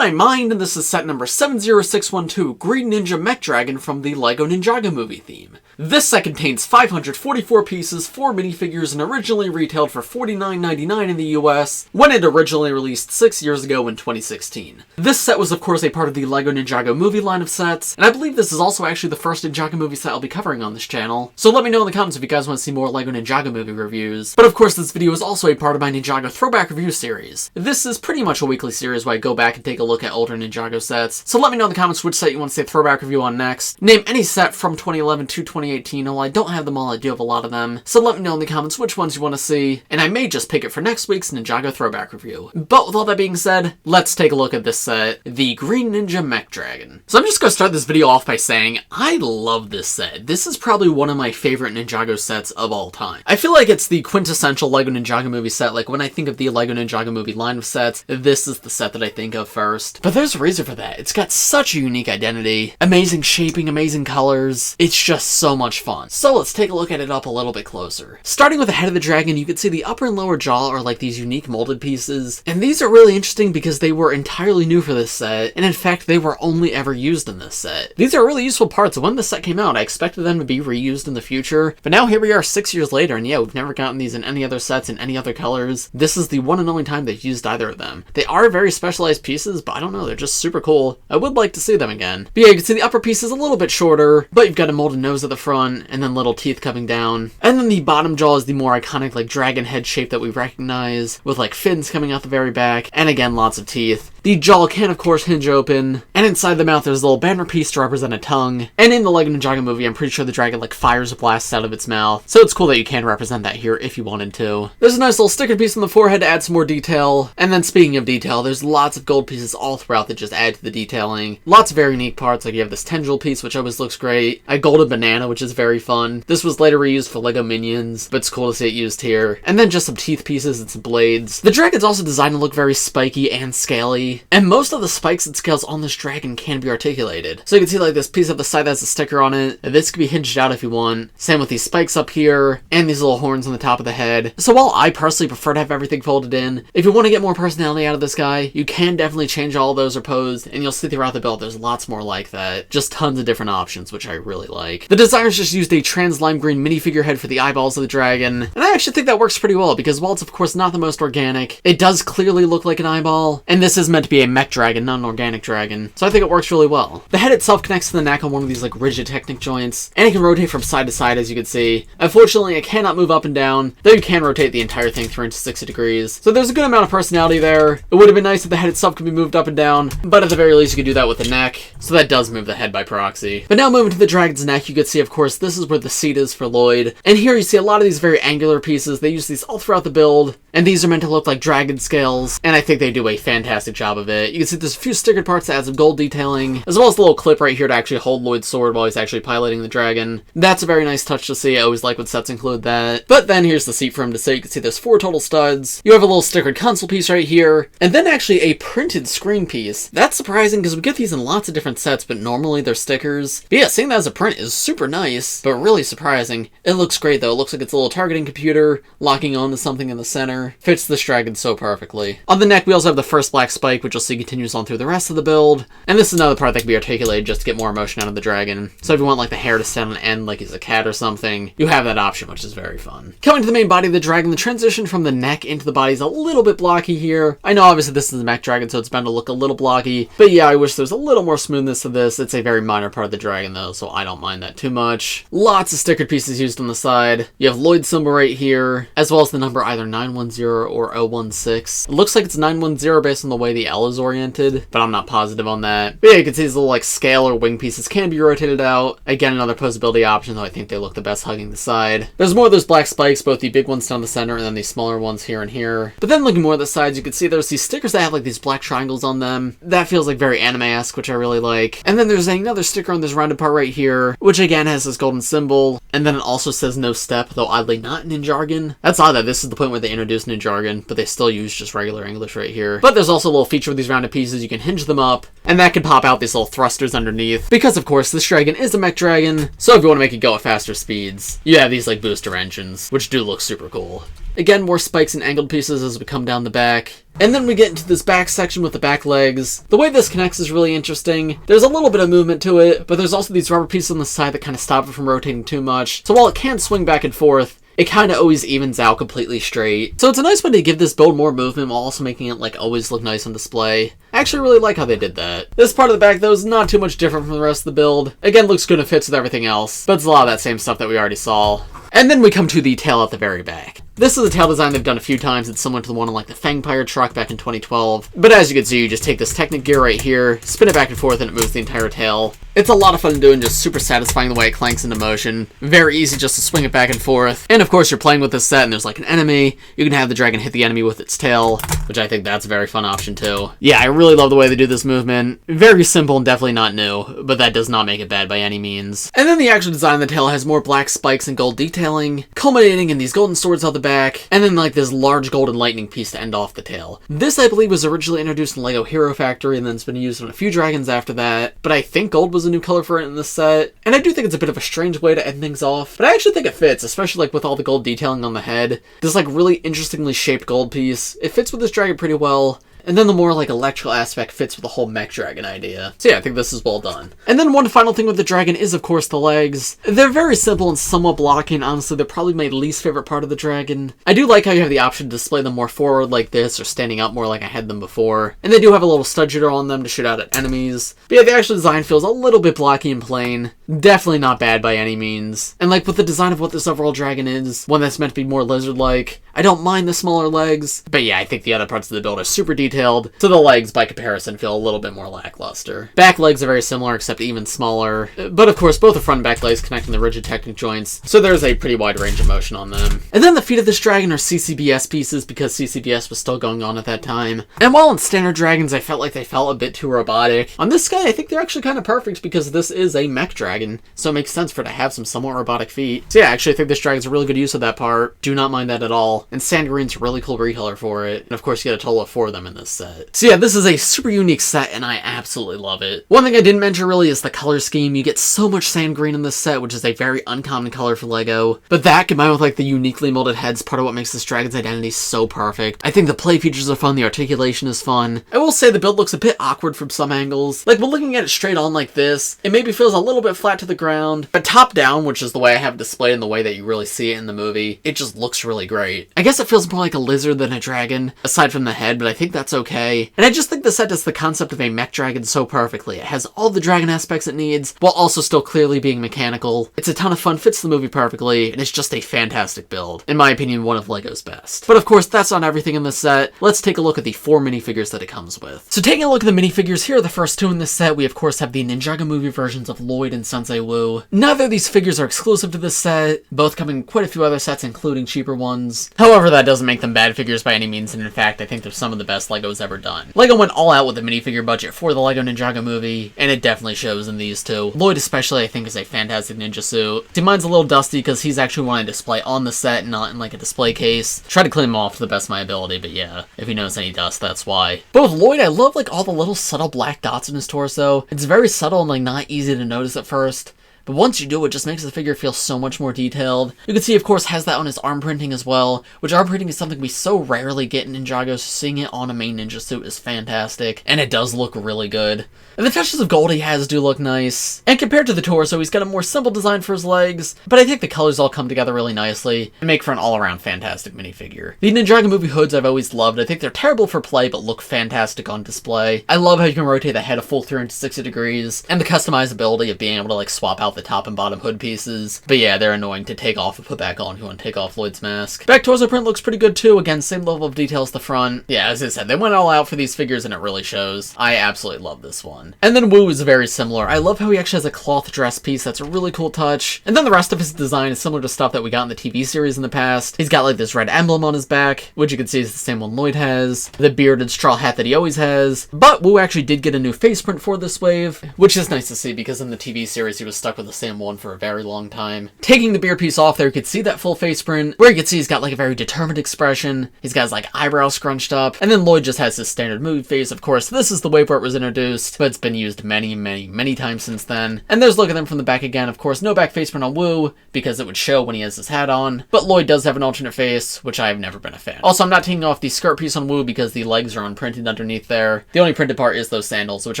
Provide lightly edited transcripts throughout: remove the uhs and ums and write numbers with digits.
what I mind, and this is set number 70612, Green Ninja Mech Dragon from the LEGO Ninjago Movie theme. This set contains 544 pieces, 4 minifigures, and originally retailed for $49.99 in the US, when it originally released 6 years ago in 2016. This set was of course a part of the LEGO Ninjago Movie line of sets, and I believe this is also actually the first Ninjago Movie set I'll be covering on this channel, so let me know in the comments if you guys want to see more LEGO Ninjago Movie reviews. But of course this video is also a part of my Ninjago Throwback Review series. This is pretty much a weekly series where I go back and take a look at older Ninjago sets, so let me know in the comments which set you want to see a throwback review on next. Name any set from 2011 to 2018, and while I don't have them all, I do have a lot of them, so let me know in the comments which ones you want to see, and I may just pick it for next week's Ninjago Throwback Review. But with all that being said, let's take a look at this set, the Green Ninja Mech Dragon. So I'm just going to start this video off by saying, I love this set. This is probably one of my favorite Ninjago sets of all time. I feel like it's the quintessential LEGO Ninjago Movie set. Like when I think of the LEGO Ninjago Movie line of sets, this is the set that I think of first. But there's a reason for that. It's got such a unique identity, amazing shaping, amazing colors. It's just so much fun. So let's take a look at it up a little bit closer. Starting with the head of the dragon, you can see the upper and lower jaw are like these unique molded pieces, and these are really interesting because they were entirely new for this set, and in fact they were only ever used in this set. These are really useful parts. When the set came out, I expected them to be reused in the future, but now here we are 6 years later, and yeah, we've never gotten these in any other sets in any other colors. This is the one and only time they've used either of them. They are very specialized pieces, but I don't know, they're just super cool. I would like to see them again. But yeah, you can see the upper piece is a little bit shorter, but you've got a molded nose at the front, and then little teeth coming down. And then the bottom jaw is the more iconic like dragon head shape that we recognize, with like fins coming out the very back, and again lots of teeth. The jaw can of course hinge open, and inside the mouth there's a little banner piece to represent a tongue. And in the LEGO Ninjago Movie, I'm pretty sure the dragon like fires blasts out of its mouth, so it's cool that you can represent that here if you wanted to. There's a nice little sticker piece on the forehead to add some more detail, and then speaking of detail, there's lots of gold pieces all throughout that just add to the detailing. Lots of very unique parts, like you have this tendril piece which always looks great, a golden banana which is very fun. This was later reused for LEGO Minions, but it's cool to see it used here. And then just some teeth pieces and some blades. The dragon's also designed to look very spiky and scaly, and most of the spikes and scales on this dragon can be articulated. So you can see like this piece up the side that has a sticker on it. This can be hinged out if you want. Same with these spikes up here, and these little horns on the top of the head. So while I personally prefer to have everything folded in, if you want to get more personality out of this guy, you can definitely change all of those or posed, and you'll see throughout the build there's lots more like that. Just tons of different options, which I really like. The designers just used a trans lime green minifigure head for the eyeballs of the dragon, and I actually think that works pretty well because while it's of course not the most organic, it does clearly look like an eyeball, and this is meant to be a mech dragon, not an organic dragon, so I think it works really well. The head itself connects to the neck on one of these like rigid Technic joints, and it can rotate from side to side as you can see. Unfortunately, it cannot move up and down, though you can rotate the entire thing 360 degrees, so there's a good amount of personality there. It would have been nice if the head itself could be moved up and down, but at the very least you could do that with the neck, so that does move the head by proxy. But now moving to the dragon's neck, you can see of course this is where the seat is for Lloyd, and here you see a lot of these very angular pieces. They use these all throughout the build, and these are meant to look like dragon scales, and I think they do a fantastic job of it. You can see there's a few stickered parts that add some gold detailing, as well as the little clip right here to actually hold Lloyd's sword while he's actually piloting the dragon. That's a very nice touch to see. I always like when sets include that. But then here's the seat for him to sit. You can see there's 4 total studs. You have a little stickered console piece right here, and then actually a printed screen piece. That's surprising because we get these in lots of different sets, but normally they're stickers. But yeah, seeing that as a print is super nice, but really surprising. It looks great though. It looks like it's a little targeting computer locking onto something in the center. Fits this dragon so perfectly. On the neck, we also have the first black spike, which you'll see continues on through the rest of the build. And this is another part that can be articulated just to get more emotion out of the dragon. So if you want like the hair to stand on end like he's a cat or something, you have that option, which is very fun. Coming to the main body of the dragon, the transition from the neck into the body is a little bit blocky here. I know obviously this is a mech dragon, so it's bound to look a little blocky, but yeah, I wish there's a little more smoothness to this. It's a very minor part of the dragon though, so I don't mind that too much. Lots of stickered pieces used on the side. You have Lloyd's symbol right here, as well as the number either 910 or 016. It looks like it's 910 based on the way the L is oriented, but I'm not positive on that. But yeah, you can see these little like scale or wing pieces can be rotated out. Again, another posability option, though I think they look the best hugging the side. There's more of those black spikes, both the big ones down the center and then the smaller ones here and here. But then looking more at the sides, you can see there's these stickers that have like these black triangles on them. That feels like very anime-esque, which I really like. And then there's another sticker on this rounded part right here, which again has this golden symbol. And then it also says no step, though oddly not in Ninjago. That's odd that this is the point where they introduced Ninjago, but they still use just regular English right here. But there's also a little feature with these rounded pieces. You can hinge them up, and that can pop out these little thrusters underneath. Because of course, this dragon is a mech dragon, so if you want to make it go at faster speeds, you have these like booster engines, which do look super cool. Again, more spikes and angled pieces as we come down the back. And then we get into this back section with the back legs. The way this connects is really interesting. There's a little bit of movement to it, but there's also these rubber pieces on the side that kind of stop it from rotating too much. So while it can swing back and forth, it kind of always evens out completely straight. So it's a nice way to give this build more movement while also making it like always look nice on display. I actually really like how they did that. This part of the back though is not too much different from the rest of the build. Again, looks good and fits with everything else, but it's a lot of that same stuff that we already saw. And then we come to the tail at the very back. This is a tail design they've done a few times. It's similar to the one on like the Fangpire truck back in 2012. But as you can see, you just take this Technic gear right here, spin it back and forth, and it moves the entire tail. It's a lot of fun to do and just super satisfying the way it clanks into motion. Very easy just to swing it back and forth. And of course, you're playing with this set and there's like an enemy. You can have the dragon hit the enemy with its tail, which I think that's a very fun option too. Yeah, I really love the way they do this movement. Very simple and definitely not new, but that does not make it bad by any means. And then the actual design of the tail has more black spikes and gold detailing, culminating in these golden swords on the back, and then like this large golden lightning piece to end off the tail. This, I believe, was originally introduced in LEGO Hero Factory and then it's been used on a few dragons after that, but I think gold was a new color for it in this set, and I do think it's a bit of a strange way to end things off, but I actually think it fits, especially like with all the gold detailing on the head. This like really interestingly shaped gold piece, it fits with this dragon pretty well. And then the more like electrical aspect fits with the whole mech dragon idea. So yeah, I think this is well done. And then one final thing with the dragon is of course the legs. They're very simple and somewhat blocky, and honestly they're probably my least favorite part of the dragon. I do like how you have the option to display them more forward like this or standing up more like I had them before. And they do have a little stud shooter on them to shoot out at enemies. But yeah, the actual design feels a little bit blocky and plain. Definitely not bad by any means. And like with the design of what this overall dragon is, one that's meant to be more lizard-like, I don't mind the smaller legs. But yeah, I think the other parts of the build are super detailed, so the legs, by comparison, feel a little bit more lackluster. Back legs are very similar, except even smaller. But of course, both the front and back legs connect in the rigid Technic joints, so there's a pretty wide range of motion on them. And then the feet of this dragon are CCBS pieces, because CCBS was still going on at that time. And while in standard dragons, I felt like they felt a bit too robotic, on this guy, I think they're actually kind of perfect, because this is a mech dragon, so it makes sense for it to have some somewhat robotic feet. So yeah, actually, I think this dragon's a really good use of that part. Do not mind that at all. And sand green's a really cool recolor for it. And of course, you get a total of 4 of them in this set. So yeah, this is a super unique set, and I absolutely love it. One thing I didn't mention really is the color scheme. You get so much sand green in this set, which is a very uncommon color for LEGO. But that, combined with like the uniquely molded heads, part of what makes this dragon's identity so perfect. I think the play features are fun, the articulation is fun. I will say the build looks a bit awkward from some angles. Like when looking at it straight on like this, it maybe feels a little bit flat to the ground, but top down, which is the way I have it displayed and the way that you really see it in the movie, it just looks really great. I guess it feels more like a lizard than a dragon, aside from the head, but I think that's okay. And I just think the set does the concept of a mech dragon so perfectly. It has all the dragon aspects it needs, while also still clearly being mechanical. It's a ton of fun, fits the movie perfectly, and it's just a fantastic build. In my opinion, one of LEGO's best. But of course, that's not everything in this set. Let's take a look at the 4 minifigures that it comes with. So taking a look at the minifigures, here are the first 2 in this set. We of course have the Ninjago Movie versions of Lloyd and Sensei Wu. Neither of these figures are exclusive to this set, both come in quite a few other sets, including cheaper ones. However, that doesn't make them bad figures by any means, and in fact, I think they're some of the best LEGO's ever done. LEGO went all out with the minifigure budget for the LEGO Ninjago Movie, and it definitely shows in these two. Lloyd especially, I think, is a fantastic ninja suit. See, mine's a little dusty because he's actually one I display on the set and not in like a display case. Try to clean him off to the best of my ability, but yeah, if you notice any dust, that's why. But with Lloyd, I love like all the little subtle black dots in his torso. It's very subtle and like not easy to notice at first. But once you do, it just makes the figure feel so much more detailed. You can see, of course, has that on his arm printing as well, which arm printing is something we so rarely get in Ninjago, so seeing it on a main ninja suit is fantastic, and it does look really good. And the touches of gold he has do look nice. And compared to the torso, he's got a more simple design for his legs, but I think the colors all come together really nicely and make for an all-around fantastic minifigure. The Ninjago Movie hoods I've always loved. I think they're terrible for play, but look fantastic on display. I love how you can rotate the head a full 360 degrees, and the customizability of being able to like swap out the top and bottom hood pieces. But yeah, they're annoying to take off and put back on if you want to take off Lloyd's mask. Back torso print looks pretty good too. Again, same level of detail as the front. Yeah, as I said, they went all out for these figures and it really shows. I absolutely love this one. And then Wu is very similar. I love how he actually has a cloth dress piece. That's a really cool touch. And then the rest of his design is similar to stuff that we got in the TV series in the past. He's got like this red emblem on his back, which you can see is the same one Lloyd has. The bearded straw hat that he always has. But Wu actually did get a new face print for this wave, which is nice to see because in the TV series he was stuck with with the same one for a very long time. Taking the beard piece off there, you can see that full face print, where you can see he's got like a very determined expression. He's got his like eyebrows scrunched up, and then Lloyd just has his standard movie face. Of course, this is the way where it was introduced, but it's been used many times since then. And there's a look at them from the back again. Of course, no back face print on Woo, because it would show when he has his hat on, but Lloyd does have an alternate face, which I've never been a fan. Also, I'm not taking off the skirt piece on Woo because the legs are unprinted underneath there. The only printed part is those sandals, which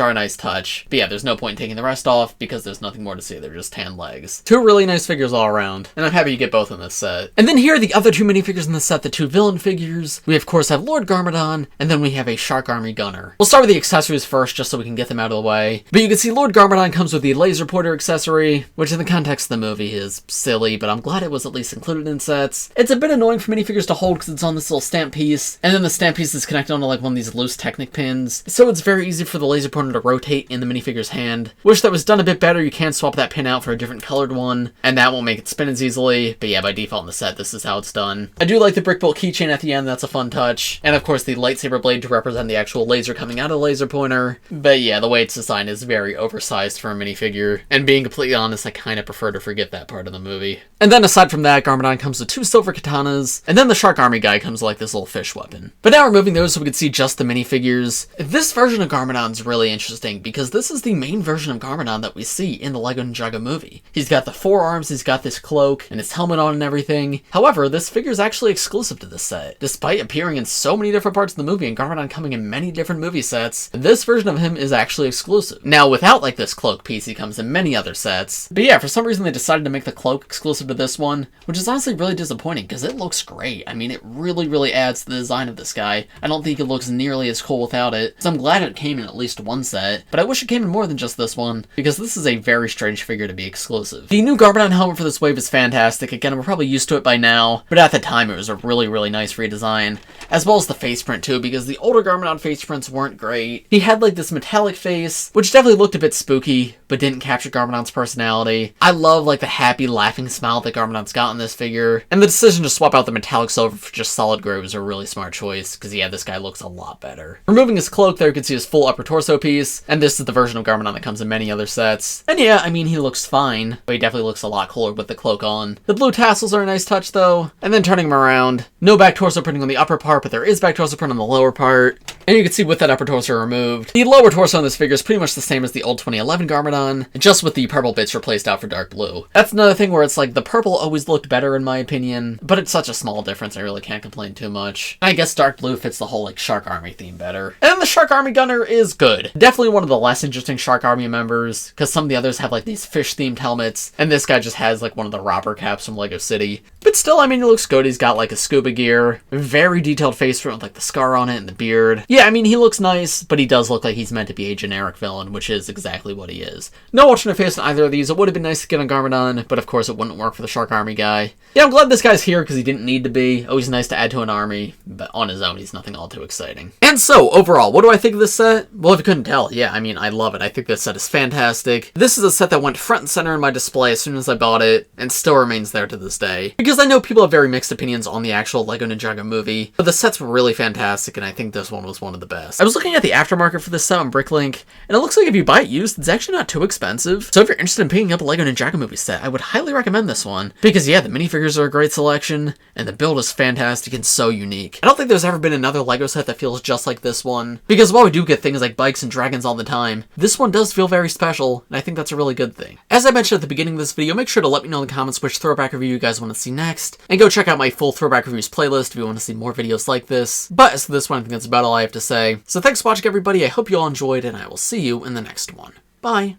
are a nice touch. But yeah, there's no point in taking the rest off because there's nothing more to see. They're just tan legs. Two really nice figures all around, and I'm happy you get both in this set. And then here are the other two minifigures in the set, the two villain figures. We of course have Lord Garmadon, and then we have a Shark Army gunner. We'll start with the accessories first, just so we can get them out of the way. But you can see Lord Garmadon comes with the laser pointer accessory, which in the context of the movie is silly, but I'm glad it was at least included in sets. It's a bit annoying for minifigures to hold because it's on this little stamp piece, and then the stamp piece is connected onto like one of these loose Technic pins, so it's very easy for the laser pointer to rotate in the minifigure's hand. Wish that was done a bit better. You can swap that pin out for a different colored one, and that won't make it spin as easily, but yeah, by default in the set, this is how it's done. I do like the brick bolt keychain at the end, that's a fun touch, and of course the lightsaber blade to represent the actual laser coming out of the laser pointer, but yeah, the way it's designed is very oversized for a minifigure, and being completely honest, I kind of prefer to forget that part of the movie. And then aside from that, Garmadon comes with two silver katanas, and then the Shark Army guy comes with like this little fish weapon. But now removing those so we can see just the minifigures. This version of Garmadon's really interesting because this is the main version of Garmadon that we see in the LEGO Ninjago movie. He's got the forearms, he's got this cloak, and his helmet on and everything. However, this figure is actually exclusive to this set. Despite appearing in so many different parts of the movie and Garmadon coming in many different movie sets, this version of him is actually exclusive. Now, without like this cloak piece, he comes in many other sets. But yeah, for some reason they decided to make the cloak exclusive to this one, which is honestly really disappointing because it looks great. I mean, it really adds to the design of this guy. I don't think it looks nearly as cool without it, so I'm glad it came in at least one set, but I wish it came in more than just this one, because this is a very strange figure to be exclusive. The new Garmadon helmet for this wave is fantastic. Again, we're probably used to it by now, but at the time it was a really nice redesign, as well as the face print too, because the older Garmadon face prints weren't great. He had like this metallic face, which definitely looked a bit spooky, but didn't capture Garmadon's personality. I love like the happy laughing smile that Garmadon's got in this figure, and the decision to swap out the metallic silver for just solid gray was a really smart choice, because yeah, this guy looks a lot better. Removing his cloak there, you can see his full upper torso piece, and this is the version of Garmadon that comes in many other sets. And yeah, I mean, he looks fine, but he definitely looks a lot cooler with the cloak on. The blue tassels are a nice touch though, and then turning him around, no back torso printing on the upper part, but there is back torso print on the lower part, and you can see with that upper torso removed, the lower torso on this figure is pretty much the same as the old 2011 Garmadon, just with the purple bits replaced out for dark blue. That's another thing where it's like, the purple always looked better in my opinion, but it's such a small difference I really can't complain too much. I guess dark blue fits the whole like Shark Army theme better. And then the Shark Army gunner is good. Definitely one of the less interesting Shark Army members, because some of the others have like these fish themed helmets, and this guy just has like one of the robber caps from LEGO City. But still, I mean, he looks good. He's got like a scuba gear, very detailed face print with like the scar on it and the beard. Yeah, I mean, he looks nice, but he does look like he's meant to be a generic villain, which is exactly what he is. No alternate face on either of these. It would have been nice to get on Garmadon, but of course it wouldn't work for the Shark Army guy. Yeah, I'm glad this guy's here because he didn't need to be. Always nice to add to an army, but on his own, he's nothing all too exciting. And so, overall, what do I think of this set? Well, if you couldn't tell, yeah, I mean, I love it. I think this set is fantastic. This is a set that went front and center in my display as soon as I bought it, and still remains there to this day. Because I know people have very mixed opinions on the actual LEGO Ninjago movie, but the sets were really fantastic, and I think this one was one of the best. I was looking at the aftermarket for this set on Bricklink, and it looks like if you buy it used, it's actually not too expensive. So if you're interested in picking up a LEGO Ninjago movie set, I would highly recommend this one. Because yeah, the minifigures are a great selection, and the build is fantastic and so unique. I don't think there's ever been another LEGO set that feels just like this one, because while we do get things like bikes and dragons all the time, this one does feel very special, and I think that's a really good thing. As I mentioned at the beginning of this video, make sure to let me know in the comments which throwback review you guys want to see next, and go check out my full throwback reviews playlist if you want to see more videos like this. But as for this one, I think that's about all I have to say. So thanks for watching everybody, I hope you all enjoyed, and I will see you in the next one. Bye!